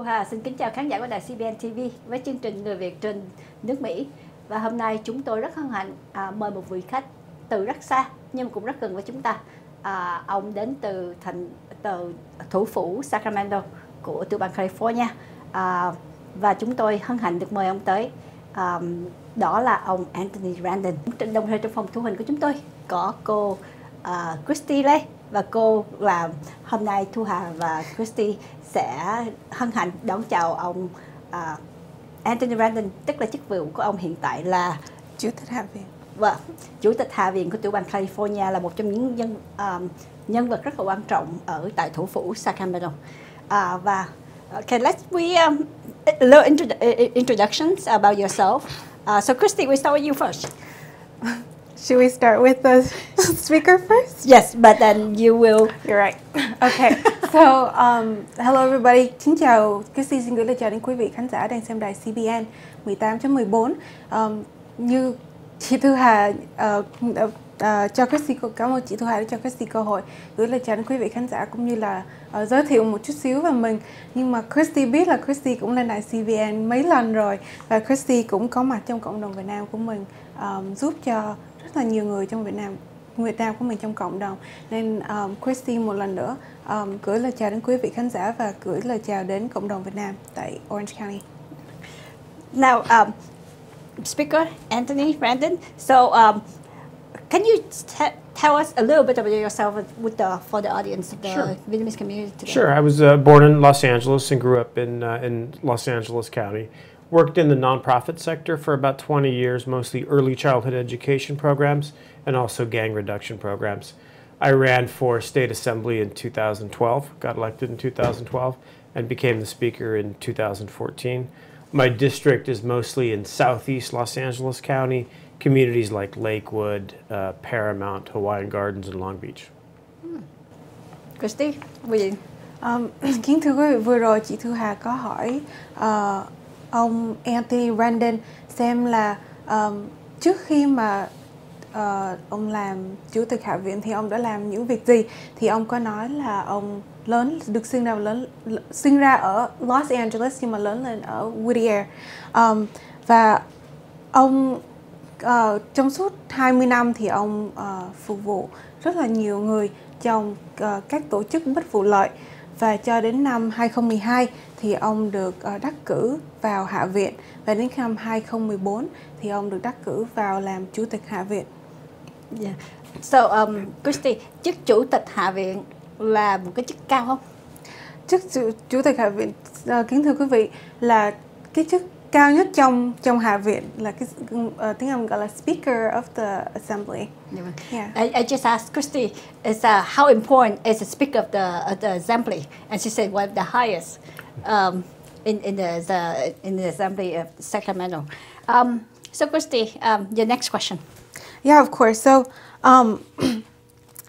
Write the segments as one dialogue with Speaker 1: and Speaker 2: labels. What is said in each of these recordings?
Speaker 1: Thu Hà xin kính chào khán giả của đài CBN TV với chương trình Người Việt trên nước Mỹ. Và hôm nay chúng tôi rất hân hạnh mời một vị khách từ rất xa nhưng cũng rất gần với chúng ta. Ông đến từ thủ phủ Sacramento của tiểu bang California. Và chúng tôi hân hạnh được mời ông tới. Đó là ông Anthony Randon. Đồng thời trong phòng thu hình của chúng tôi có cô Christy Lê. Và cô là hôm nay Thu Hà và Christy sẽ hân hạnh đón chào ông Anthony Randon, tức là chức vụ của ông hiện tại là
Speaker 2: Chủ tịch Hạ viện.
Speaker 1: Vâng, Chủ tịch Hạ viện của tiểu bang California, là một trong những nhân vật rất là quan trọng ở tại thủ phủ Sacramento. Và let's we a little introductions about yourself. So Christy, we start with you first.
Speaker 2: Should we start with the speaker first?
Speaker 1: Yes, but then you will.
Speaker 2: You're right. Okay. So, hello everybody. Xin chào, Christy xin gửi lời chào đến quý vị khán giả đang xem đài CBN 18.14. Như chị Thu Hà cho Christy, cảm ơn chị Thu Hà đã cho Christy cơ hội gửi lời chào đến quý vị khán giả cũng như là giới thiệu một chút xíu về mình. Nhưng mà Christy biết là Christy cũng lên đài CBN mấy lần rồi và Christy cũng có mặt trong cộng đồng Việt Nam của mình, giúp cho rất là nhiều người trong Việt Nam của mình trong cộng đồng. Nên Christy một lần nữa gửi lời chào đến quý vị khán giả và gửi lời chào đến cộng đồng Việt Nam tại Orange County.
Speaker 1: Now, Speaker Anthony Randon, so can you tell us a little bit about yourself for the audience of the
Speaker 3: Sure.
Speaker 1: Vietnamese community today?
Speaker 3: Sure. I was born in Los Angeles and grew up in Los Angeles County. Worked in the nonprofit sector for about 20 years, mostly early childhood education programs and also gang reduction programs. I ran for state assembly in 2012, got elected in 2012, and became the speaker in 2014. My district is mostly in southeast Los Angeles County, communities like Lakewood, Paramount, Hawaiian Gardens, and Long Beach.
Speaker 1: Christy, Viện.
Speaker 2: Kính thưa quý vị, vừa rồi chị Thu Hà có hỏi ông Anthony Randon xem là trước khi mà ông làm Chủ tịch Hạ viện thì ông đã làm những việc gì. Thì ông có nói là ông được sinh ra ở Los Angeles nhưng mà lớn lên ở Whittier. Và ông trong suốt 20 năm thì ông phục vụ rất là nhiều người trong các tổ chức bất vụ lợi. Và cho đến năm 2012 thì ông được đắc cử vào Hạ viện. Và đến năm 2014 thì ông được đắc cử vào làm Chủ tịch Hạ viện.
Speaker 1: Yeah. So, Christy, chức Chủ tịch Hạ viện là một cái chức cao không?
Speaker 2: Chức Chủ tịch Hạ viện, kính thưa quý vị, là cái chức cao nhất trong Hạ viện, là cái tiếng Anh gọi là Speaker of the Assembly.
Speaker 1: Yeah. I just asked Christy, how important is the Speaker of the Assembly? And she said, well, the highest in the Assembly of Sacramento. So Christy, your next question.
Speaker 2: Yeah, of course. So,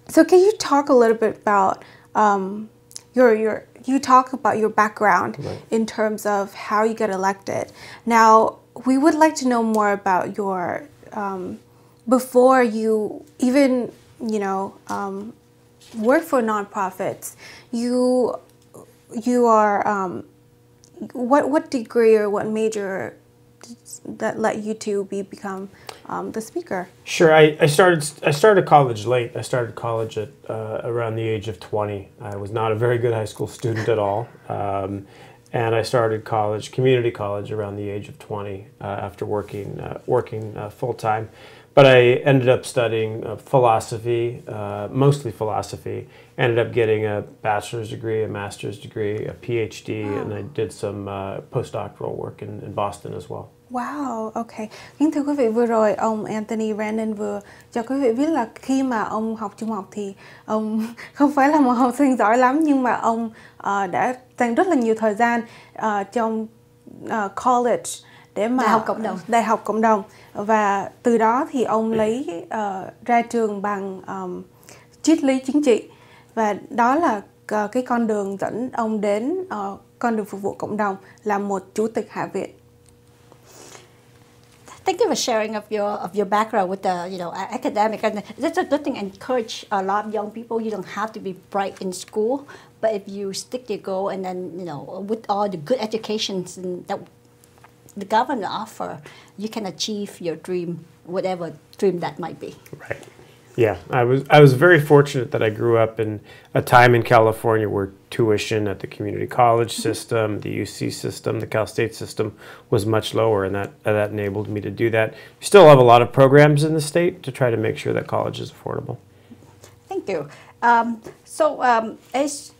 Speaker 2: so can you talk a little bit about you talk about your background, right, in terms of how you got elected. Now, we would like to know more about your before you even work for nonprofits. You are what degree or what major that led you to become the speaker?
Speaker 3: Sure. I started college late. I started college at around the age of 20. I was not a very good high school student at all, and I started community college, around the age of 20 after working full time. But I ended up studying philosophy, mostly philosophy. Ended up getting a bachelor's degree, a master's degree, a PhD, wow, and I did some postdoctoral work in Boston as well.
Speaker 2: Wow, okay. Kính thưa quý vị, vừa rồi ông Anthony Randon vừa cho quý vị biết là khi mà ông học trung học thì ông không phải là một học sinh giỏi lắm, nhưng mà ông đã dành rất là nhiều thời gian trong college để mà đại học cộng đồng, và từ đó thì ông lấy ra trường bằng triết lý chính trị, và đó là cái con đường dẫn ông đến con đường phục vụ cộng đồng, là một chủ tịch Hạ viện.
Speaker 1: Thank you for sharing of your background with the academic, and that's a good thing. Encourage a lot of young people. You don't have to be bright in school, but if you stick your goal and then, with all the good educations that the government offer, you can achieve your dream, whatever dream that might be.
Speaker 3: Right. Yeah, I was very fortunate that I grew up in a time in California where tuition at the community college system, the UC system, the Cal State system was much lower, and that enabled me to do that. We still have a lot of programs in the state to try to make sure that college is affordable.
Speaker 1: Thank you. It's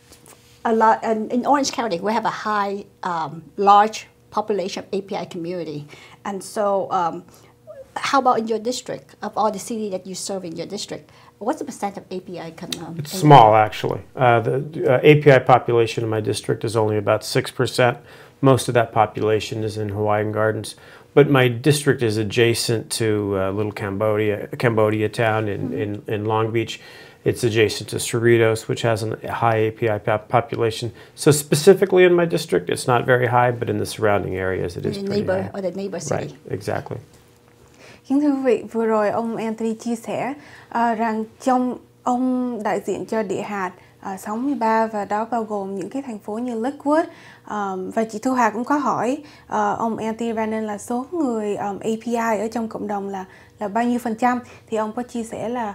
Speaker 1: a lot in Orange County. We have a large population of API community, and so. How about in your district, of all the cities that you serve in your district? What's the percent of API coming?
Speaker 3: It's small, actually. The API population in my district is only about 6%. Most of that population is in Hawaiian Gardens. But my district is adjacent to little Cambodia town in Long Beach. It's adjacent to Cerritos, which has a high API population. So specifically in my district, it's not very high, but in the surrounding areas, it is pretty high.
Speaker 1: Or the neighbor city.
Speaker 3: Right, exactly.
Speaker 2: Kính thưa quý vị, vừa rồi ông Anthony chia sẻ rằng trong ông đại diện cho địa hạt 63 và đó bao gồm những cái thành phố như Lakewood, và chị Thu Hà cũng có hỏi ông Anthony Randon là số người API ở trong cộng đồng là bao nhiêu %, thì ông có chia sẻ là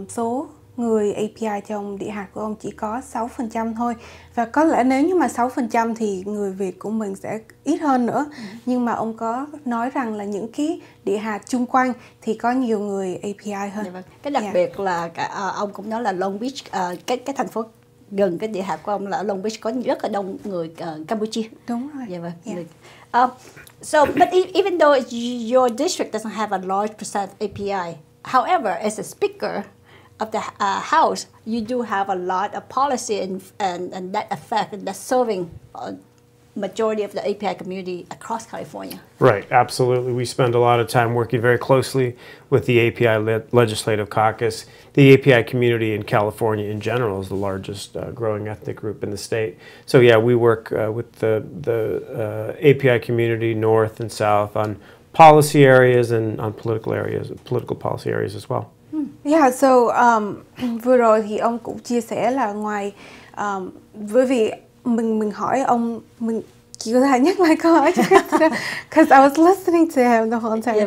Speaker 2: số người API trong địa hạt của ông chỉ có 6% thôi, và có lẽ nếu như mà 6% thì người Việt của mình sẽ ít hơn nữa. Nhưng mà ông có nói rằng là những cái địa hạt chung quanh thì có nhiều người API hơn.
Speaker 1: Vâng. Cái đặc biệt là ông cũng nói là Long Beach, cái thành phố gần cái địa hạt của ông là ở Long Beach có rất là đông người Campuchia.
Speaker 2: Đúng rồi.
Speaker 1: Dạ vâng. So, but even though your district doesn't have a large percent API, however, as a speaker of the House, you do have a lot of policy and that affect and that's serving majority of the API community across California.
Speaker 3: Right, absolutely. We spend a lot of time working very closely with the API Legislative Caucus. The API community in California in general is the largest growing ethnic group in the state. So yeah, we work with the API community north and south on policy areas and on political policy areas as well.
Speaker 2: Yeah, so vừa rồi thì ông cũng chia sẻ là ngoài bởi vì mình hỏi ông, mình chỉ có thể nhắc lại câu hỏi cho because I was listening to him the whole time.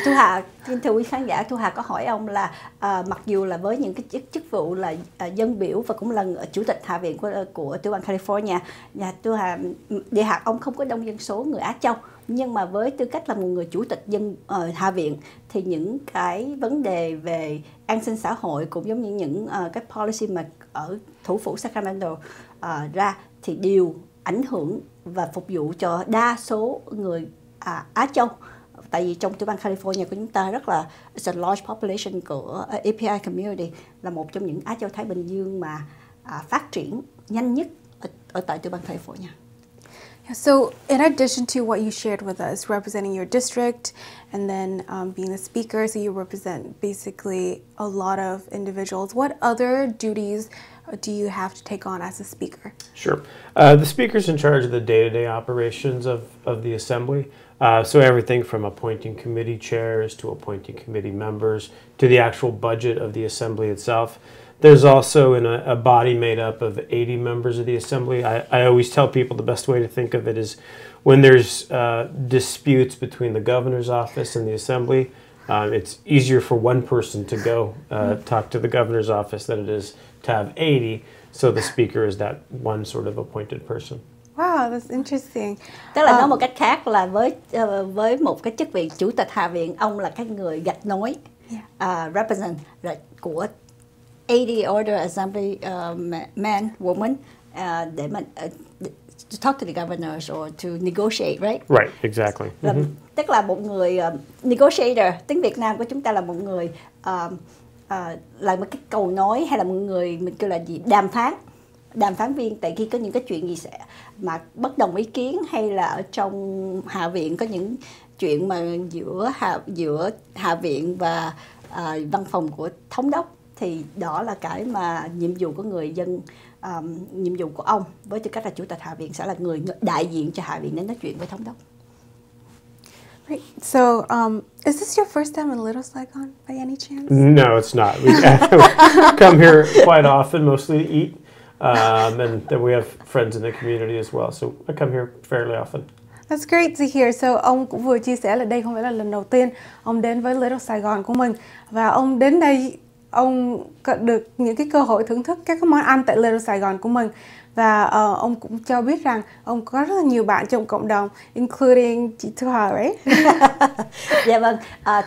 Speaker 1: Thu Hà, thưa quý khán giả, Thu Hà có hỏi ông là mặc dù là với những cái chức vụ là dân biểu và cũng là chủ tịch Hạ viện của tiểu bang California, Thu Hà, địa hạt ông không có đông dân số người Á Châu, nhưng mà với tư cách là một người chủ tịch Hạ viện thì những cái vấn đề về an sinh xã hội cũng giống như những cái policy mà ở thủ phủ Sacramento ra thì đều ảnh hưởng và phục vụ cho đa số người Á Châu. Tại vì trong tiểu bang California của chúng ta rất là it's a large population của API community, là một trong những Á Châu Thái Bình Dương mà phát triển nhanh nhất ở tại tiểu bang California.
Speaker 2: So, in addition to what you shared with us, representing your district and then being a speaker, so you represent basically a lot of individuals, what other duties do you have to take on as a speaker?
Speaker 3: Sure. The speaker's in charge of the day-to-day operations of the assembly. So everything from appointing committee chairs to appointing committee members to the actual budget of the assembly itself. There's also a body made up of 80 members of the assembly. I always tell people the best way to think of it is when there's disputes between the governor's office and the assembly, it's easier for one person to go talk to the governor's office than it is to have 80. So the speaker is that one sort of appointed person.
Speaker 2: Wow, that's interesting.
Speaker 1: Tức là nói một cách khác là với một cái chức vị chủ tịch Hạ viện, ông là cái người gạch nối represent của 80 other assembly men, women để mà to talk to the governors or to negotiate, right?
Speaker 3: Right, exactly.
Speaker 1: Tức là một người negotiator, tiếng Việt Nam của chúng ta là một người là một cái cầu nối, hay là một người mình kêu là gì, đàm phán viên. Tại khi có những cái chuyện gì sẽ mà bất đồng ý kiến, hay là ở trong Hạ viện có những chuyện mà giữa Hạ viện và văn phòng của thống đốc, thì đó là cái mà nhiệm vụ của người dân, nhiệm vụ của ông với tư cách là chủ tịch Hạ viện sẽ là người đại diện cho Hạ viện đến nói chuyện với thống đốc.
Speaker 2: Right. So, is this your first time in Little Saigon by any chance?
Speaker 3: No, it's not. We come here quite often, mostly to eat. And then we have friends in the community as well. So I come here fairly often.
Speaker 2: That's great to hear. So ông cũng vừa chia sẻ là đây không phải là lần đầu tiên ông đến với Little Sài Gòn của mình, và ông đến đây ông được những cái cơ hội thưởng thức các món ăn tại Little Sài Gòn của mình, và ông cũng cho biết rằng ông có rất là nhiều bạn trong cộng đồng, including chị Thu Hà, right?
Speaker 1: Dạ vâng,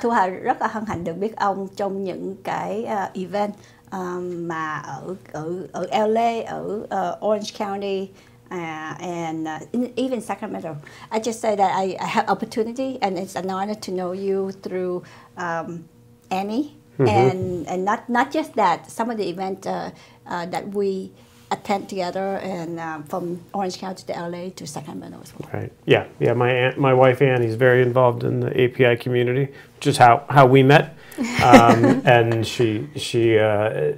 Speaker 1: Thu Hà rất là hân hạnh được biết ông trong những cái event mà ở LA, ở Orange County, and even Sacramento. I just say that I have opportunity, and it's an honor to know you through Annie, and not just that. Some of the event that we attend together, and from Orange County to LA to Sacramento as well.
Speaker 3: Right. Yeah. My wife Annie is very involved in the API community, which is how we met, and she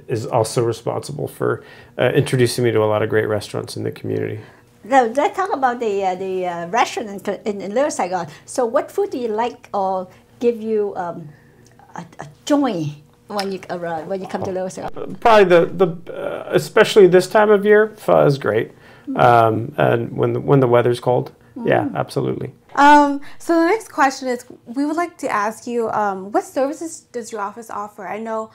Speaker 3: is also responsible for introducing me to a lot of great restaurants in the community.
Speaker 1: Now, let's talk about the restaurant in Little Saigon. So, what food do you like, or give you a joy when you come to Little Saigon?
Speaker 3: Probably the especially this time of year, pho is great, and when the weather's cold, yeah, absolutely.
Speaker 2: So the next question is, we would like to ask you, what services does your office offer? I know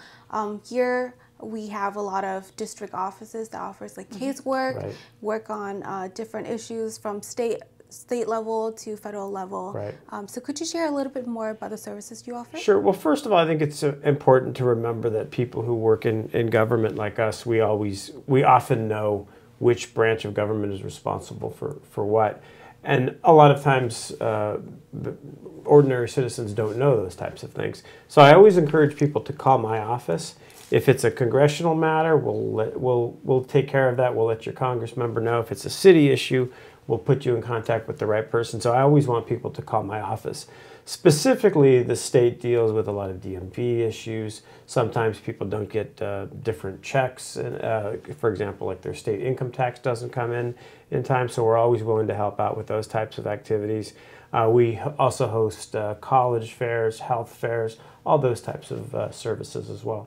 Speaker 2: here we have a lot of district offices that offers like casework,
Speaker 3: Right.
Speaker 2: work on different issues from state level to federal level.
Speaker 3: Right.
Speaker 2: So could you share a little bit more about the services you offer?
Speaker 3: Sure. Well, first of all, I think it's important to remember that people who work in government like us, we often know which branch of government is responsible for what. And a lot of times, the ordinary citizens don't know those types of things. So I always encourage people to call my office. If it's a congressional matter, we'll take care of that. We'll let your congress member know. If it's a city issue, we'll put you in contact with the right person. So I always want people to call my office. Specifically, the state deals with a lot of DMV issues. Sometimes people don't get different checks. For example, like their state income tax doesn't come in time, so we're always willing to help out with those types of activities. We also host college fairs, health fairs, all those types of services as well.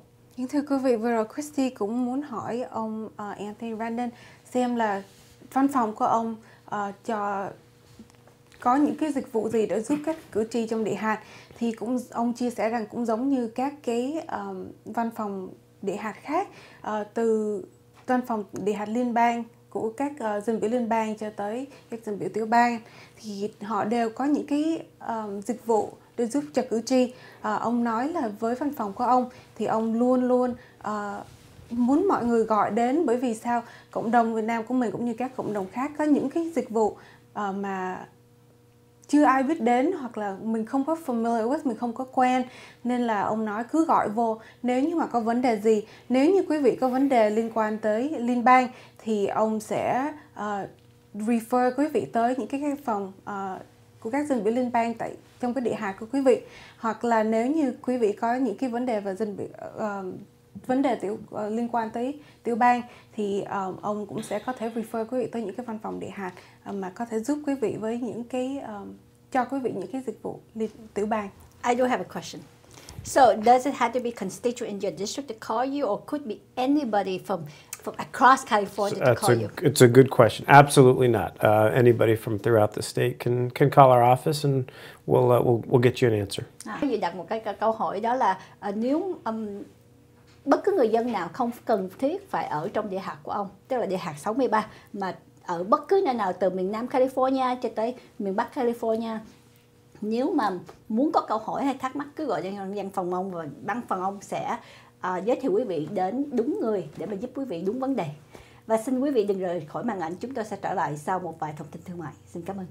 Speaker 2: Thưa quý vị, vừa rồi Christy cũng muốn hỏi ông Anthony Randon xem là văn phòng của ông có những cái dịch vụ gì để giúp các cử tri trong địa hạt. Thì ông chia sẻ rằng cũng giống như các cái văn phòng địa hạt khác, từ văn phòng địa hạt liên bang của các dân biểu liên bang cho tới các dân biểu tiểu bang, thì họ đều có những cái dịch vụ để giúp cho cử tri. Ông nói là với văn phòng của ông thì ông luôn luôn muốn mọi người gọi đến, bởi vì sao cộng đồng Việt Nam của mình cũng như các cộng đồng khác có những cái dịch vụ mà chưa ai biết đến, hoặc là mình không có familiar with, mình không có quen, nên là ông nói cứ gọi vô nếu như mà có vấn đề gì. Nếu như quý vị có vấn đề liên quan tới liên bang thì ông sẽ refer quý vị tới những cái phòng của các dân biểu liên bang trong cái địa hạt của quý vị. Hoặc là nếu như quý vị có những cái vấn đề về vấn đề liên quan tới tiểu bang thì ông cũng sẽ có thể refer quý vị tới những cái văn phòng địa hạt mà có thể giúp quý vị với những cái cho quý vị những cái dịch vụ tiểu bang.
Speaker 1: I do have a question. So does it have to be constituent in your district to call you, or could be anybody from across California to call you?
Speaker 3: It's a good question. Absolutely not. Anybody from throughout the state can call our office, and we'll get you an answer.
Speaker 1: Ví dụ đặt một cái câu hỏi đó là nếu bất cứ người dân nào không cần thiết phải ở trong địa hạt của ông, tức là địa hạt 63, mà ở bất cứ nơi nào từ miền Nam California cho tới miền Bắc California, nếu mà muốn có câu hỏi hay thắc mắc cứ gọi cho văn phòng ông, và văn phòng ông sẽ giới thiệu quý vị đến đúng người để mà giúp quý vị đúng vấn đề. Và xin quý vị đừng rời khỏi màn ảnh, chúng tôi sẽ trở lại sau một vài thông tin thương mại. Xin cảm ơn.